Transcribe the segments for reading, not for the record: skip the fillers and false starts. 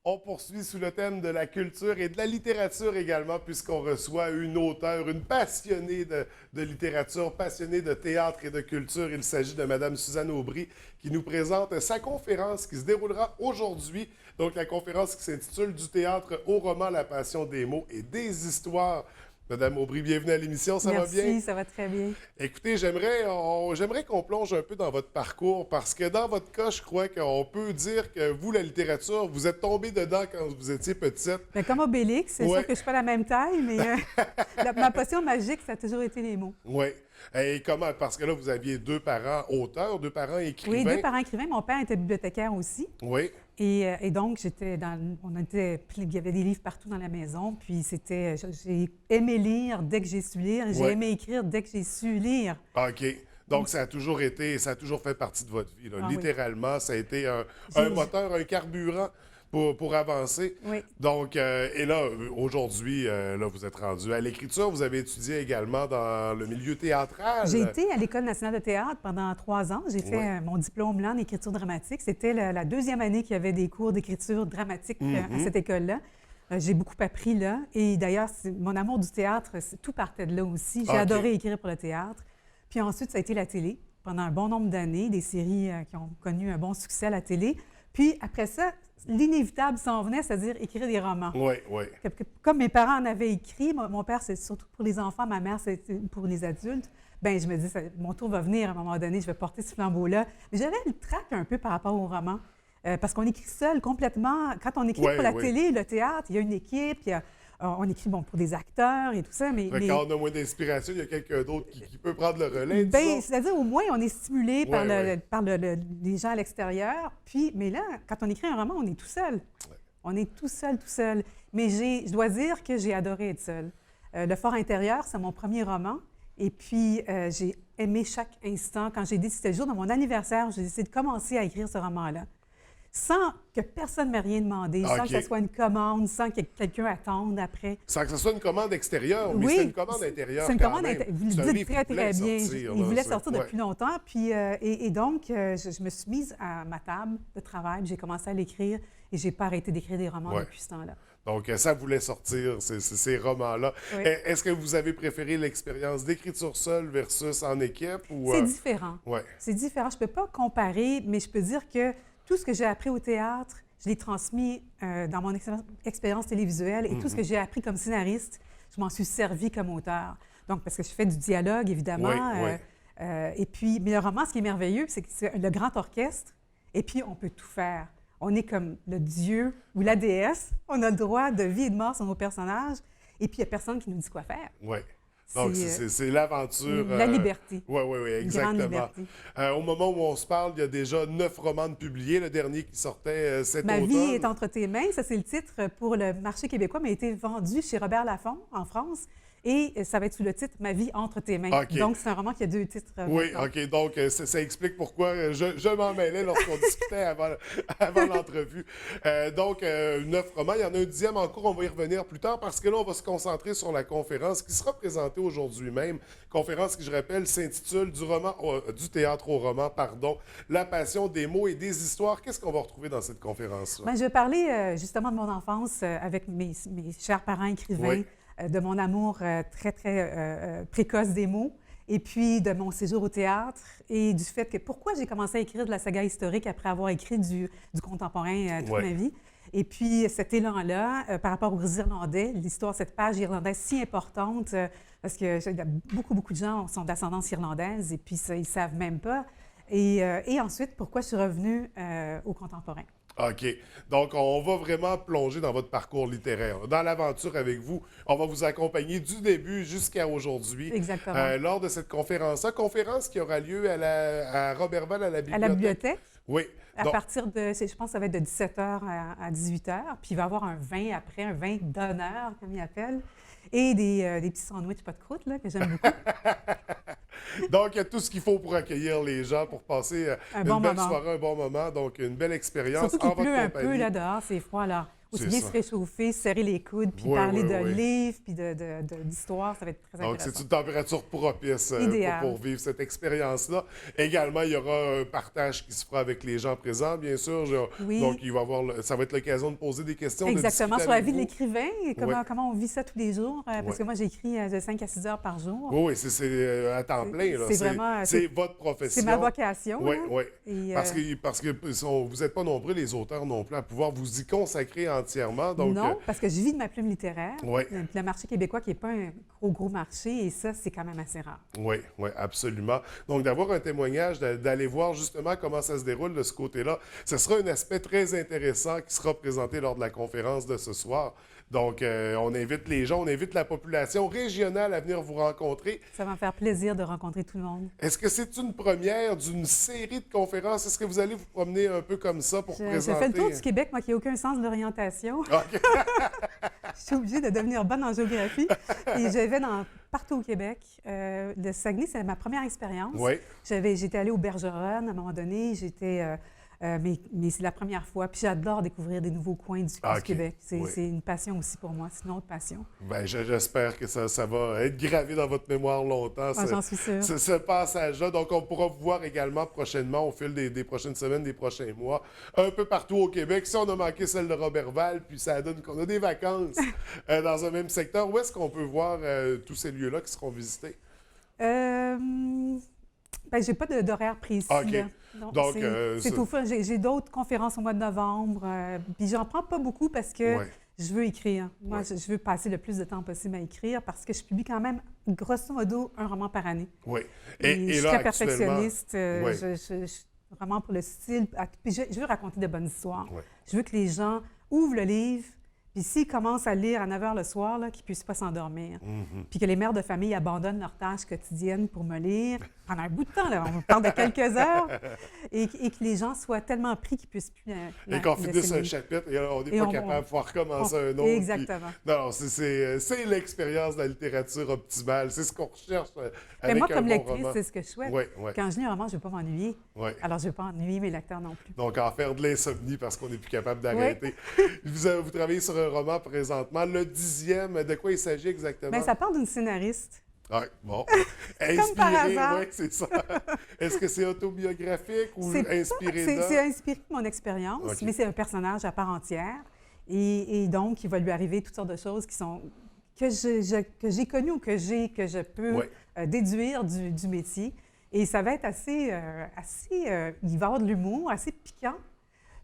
On poursuit sous le thème de la culture et de la littérature également, puisqu'on reçoit une auteure, une passionnée de littérature, passionnée de théâtre et de culture. Il s'agit de Mme Suzanne Aubry, qui nous présente sa conférence qui se déroulera aujourd'hui. Donc, la conférence qui s'intitule « Du théâtre au roman, la passion des mots et des histoires ». Madame Aubry, bienvenue à l'émission, ça va bien? Merci, ça va très bien. Écoutez, j'aimerais qu'on plonge un peu dans votre parcours parce que dans votre cas, je crois qu'on peut dire que vous, la littérature, vous êtes tombé dedans quand vous étiez petite. Bien, comme Obélix, c'est sûr que je ne suis pas la même taille, mais ma potion magique, ça a toujours été les mots. Oui. Et comment? Parce que là, vous aviez deux parents auteurs, deux parents écrivains. Oui, deux parents écrivains. Mon père était bibliothécaire aussi. Oui. Et donc, il y avait des livres partout dans la maison. Puis j'ai aimé lire dès que j'ai su lire. J'ai aimé écrire dès que j'ai su lire. OK. Donc, ça a toujours fait partie de votre vie. Là. Littéralement, oui. Ça a été un moteur, un carburant pour avancer. Oui. Donc, et là, aujourd'hui, là, vous êtes rendu à l'écriture. Vous avez étudié également dans le milieu théâtral. J'ai été à l'École nationale de théâtre pendant 3 ans. J'ai fait mon diplôme là en écriture dramatique. C'était la deuxième année qu'il y avait des cours d'écriture dramatique à cette école-là. J'ai beaucoup appris là. Et d'ailleurs, mon amour du théâtre, tout partait de là aussi. J'ai adoré écrire pour le théâtre. Puis ensuite, ça a été la télé pendant un bon nombre d'années, des séries qui ont connu un bon succès à la télé. Puis après ça, l'inévitable s'en venait, c'est-à-dire écrire des romans. Oui, oui. Comme mes parents en avaient écrit, mon père, c'est surtout pour les enfants, ma mère, c'est pour les adultes. Bien, je me dis, mon tour va venir à un moment donné, je vais porter ce flambeau-là. Mais j'avais le trac un peu par rapport au roman. Parce qu'on écrit seul complètement. Quand on écrit pour la télé, le théâtre, il y a une équipe, on écrit pour des acteurs et tout ça. Mais quand on a moins d'inspiration, il y a quelqu'un d'autre qui peut prendre le relais. Bien, c'est-à-dire, au moins, on est stimulé par les gens à l'extérieur. Mais là, quand on écrit un roman, on est tout seul. Ouais. On est tout seul, tout seul. Mais je dois dire que j'ai adoré être seule. Le Fort intérieur, c'est mon premier roman. Et puis, j'ai aimé chaque instant. Quand j'ai dit, c'était le jour de mon anniversaire, j'ai décidé de commencer à écrire ce roman-là. Sans que personne ne m'ait rien demandé, sans que ce soit une commande, sans que quelqu'un attende après. Sans que ce soit une commande extérieure, mais c'est une commande intérieure. C'est une commande intérieure. Vous le dites très, très bien. Il voulait sortir depuis longtemps. Puis, et donc, je me suis mise à ma table de travail, j'ai commencé à l'écrire et je n'ai pas arrêté d'écrire des romans depuis ce temps-là. Donc, ça voulait sortir, ces romans-là. Oui. Est-ce que vous avez préféré l'expérience d'écriture seule versus en équipe? C'est différent. Oui. C'est différent. Je ne peux pas comparer, mais je peux dire que tout ce que j'ai appris au théâtre, je l'ai transmis dans mon expérience télévisuelle et tout ce que j'ai appris comme scénariste, je m'en suis servi comme auteur. Donc, parce que je fais du dialogue, évidemment. Et puis, mais le roman, ce qui est merveilleux, c'est que c'est le grand orchestre et puis on peut tout faire. On est comme le dieu ou la déesse. On a le droit de vie et de mort sur nos personnages et puis il n'y a personne qui nous dit quoi faire. Oui. Donc, c'est l'aventure. La liberté. Oui, exactement. Grande liberté. Au moment où on se parle, il y a déjà 9 romans de publiés. Le dernier qui sortait cet automne. Ma vie est entre tes mains. Ça, c'est le titre pour le marché québécois, mais a été vendu chez Robert Laffont, en France. Et ça va être sous le titre « Ma vie entre tes mains ». Donc, c'est un roman qui a 2 titres. Oui, OK. Donc, ça explique pourquoi je m'en mêlais lorsqu'on discutait avant l'entrevue. Donc, 9 romans. Il y en a un 10e en cours. On va y revenir plus tard parce que là, on va se concentrer sur la conférence qui sera présentée aujourd'hui même. Conférence qui, je rappelle, s'intitule du théâtre au roman, la passion des mots et des histoires. Qu'est-ce qu'on va retrouver dans cette conférence-là? Bien, je vais parler justement de mon enfance avec mes chers parents écrivains. De mon amour très, très précoce des mots, et puis de mon séjour au théâtre, et du fait que pourquoi j'ai commencé à écrire de la saga historique après avoir écrit du contemporain toute ma vie. Et puis cet élan-là, par rapport aux Irlandais, l'histoire de cette page irlandaise si importante, parce que beaucoup de gens sont d'ascendance irlandaise, et puis ça, ils ne savent même pas. Et ensuite, pourquoi je suis revenue au contemporain. OK. Donc, on va vraiment plonger dans votre parcours littéraire, dans l'aventure avec vous. On va vous accompagner du début jusqu'à aujourd'hui. Exactement. Lors de cette conférence-là, conférence qui aura lieu à Roberval, à la bibliothèque. À la bibliothèque. Oui. À partir de, je pense que ça va être de 17h à 18h. Puis il va y avoir un vin après, un vin d'honneur, comme ils appellent. Et des petits sandwichs pas de croûte, là, que j'aime beaucoup. Donc, il y a tout ce qu'il faut pour accueillir les gens, pour passer une belle soirée, un bon moment. Donc, une belle expérience. Surtout qu'il pleut un peu là dehors, c'est froid. Alors, aussi C'est bien ça. se réchauffer, se serrer les coudes, puis Oui, parler oui, de oui. livres, puis d'histoire, ça va être très Donc, intéressant. c'est une température propice Idéal. pour vivre cette expérience-là. Également, il y aura un partage qui se fera avec les gens présents, bien sûr. Oui. Donc, il va y avoir ça va être l'occasion de poser des questions, Exactement, de discuter sur la avec vie de vous. l'écrivain et Ouais. comment on vit ça tous les jours. Parce Ouais. que moi, j'écris de 5 à 6 heures par jour. Oui, oui, c'est à temps plein. là. C'est vraiment... C'est votre profession. C'est ma vocation. Oui, hein. oui. Et, Parce que vous n'êtes pas nombreux, les auteurs non plus, à pouvoir vous y consacrer entièrement. Donc, non, parce que je vis de ma plume littéraire. Ouais. Puis le marché québécois qui n'est pas un gros marché, et ça, c'est quand même assez rare. oui, oui, absolument. Donc, d'avoir un témoignage, d'aller voir justement comment ça se déroule de ce côté-là, ce sera un aspect très intéressant qui sera présenté lors de la conférence de ce soir. Donc, on invite les gens, on invite la population régionale à venir vous rencontrer. Ça va me faire plaisir de rencontrer tout le monde. Est-ce que c'est une première d'une série de conférences? Est-ce que vous allez vous promener un peu comme ça pour Je présenter? fais le tour du Québec, moi qui n'ai aucun sens de l'orientation. OK. Je suis obligée de devenir bonne en géographie. Et je vais partout au Québec. Le Saguenay, c'est ma première expérience. Oui. J'étais allée au Bergeronne à un moment donné. Mais c'est la première fois. Puis j'adore découvrir des nouveaux coins du OK. Québec. C'est Oui. une passion aussi pour moi. C'est une autre passion. Bien, j'espère que ça va être gravé dans votre mémoire longtemps, Ah, j'en suis sûre. ce passage-là. Donc, on pourra vous voir également prochainement, au fil des prochaines semaines, des prochains mois, un peu partout au Québec. Si on a manqué celle de Robertval, puis ça donne qu'on a des vacances dans un même secteur, où est-ce qu'on peut voir tous ces lieux-là qui seront visités? J'ai pas d'horaire précis. OK. Là. Donc, c'est tout fun. J'ai d'autres conférences au mois de novembre. Puis j'en prends pas beaucoup parce que Ouais. je veux écrire. Moi, Ouais. je veux passer le plus de temps possible à écrire parce que je publie quand même, grosso modo, un roman par année. Oui. Et je suis là, très perfectionniste. Ouais. Vraiment pour le style. Puis je veux raconter de bonnes histoires. Ouais. Je veux que les gens ouvrent le livre. Puis s'ils commencent à lire à 9 h le soir, qu'ils ne puissent pas s'endormir. Puis que les mères de famille abandonnent leurs tâches quotidiennes pour me lire pendant un bout de temps, là, on parle de quelques heures, et que les gens soient tellement pris qu'ils ne puissent plus Et qu'on laisser finisse le un livre. chapitre et on n'est Et pas on- capable de pouvoir recommencer un autre. Exactement. Non, c'est l'expérience de la littérature optimale. C'est ce qu'on recherche Mais avec moi, un comme bon lectrice, roman. c'est ce que je souhaite. Oui, oui. Quand je lis un roman, je ne veux pas m'ennuyer. Oui. Alors, je ne veux pas ennuyer mes lecteurs non plus. Donc, en faire de l'insomnie parce qu'on n'est plus capable d'arrêter. Vous travaillez sur un roman présentement, le 10e. De quoi il s'agit exactement? Bien, ça parle d'une scénariste. Ah, bon. Comme par hasard. Oui, c'est ça. Est-ce que c'est autobiographique ou C'est inspiré c'est inspiré de mon expérience, OK. mais c'est un personnage à part entière. Et donc, il va lui arriver toutes sortes de choses que j'ai connues ou que je peux Ouais. déduire du métier. Et ça va être assez il va y avoir de l'humour, assez piquant.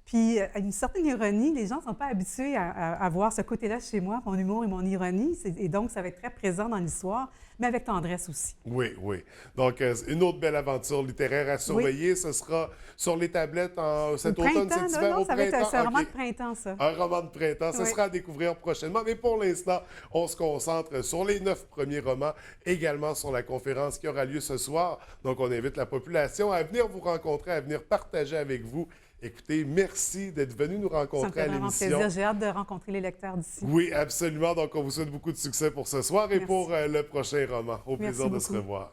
Puis, une certaine ironie, les gens ne sont pas habitués à voir ce côté-là chez moi, mon humour et mon ironie. Et donc, ça va être très présent dans l'histoire, mais avec tendresse aussi. Oui, oui. Donc, une autre belle aventure littéraire à surveiller. Ce sera sur les tablettes cet Au automne, printemps, cet là, hiver, non, au ça va être printemps. c'est un roman OK. de printemps, ça. Un roman de printemps, ce Oui. sera à découvrir prochainement. Mais pour l'instant, on se concentre sur les 9 premiers romans, également sur la conférence qui aura lieu ce soir. Donc, on invite la population à venir vous rencontrer, à venir partager avec vous. Écoutez, merci d'être venu nous Ça me rencontrer fait à vraiment l'émission. plaisir. J'ai hâte de rencontrer les lecteurs d'ici. Oui, absolument. Donc, on vous souhaite beaucoup de succès pour ce soir et Merci. pour le prochain roman. Au Merci plaisir de se beaucoup. revoir.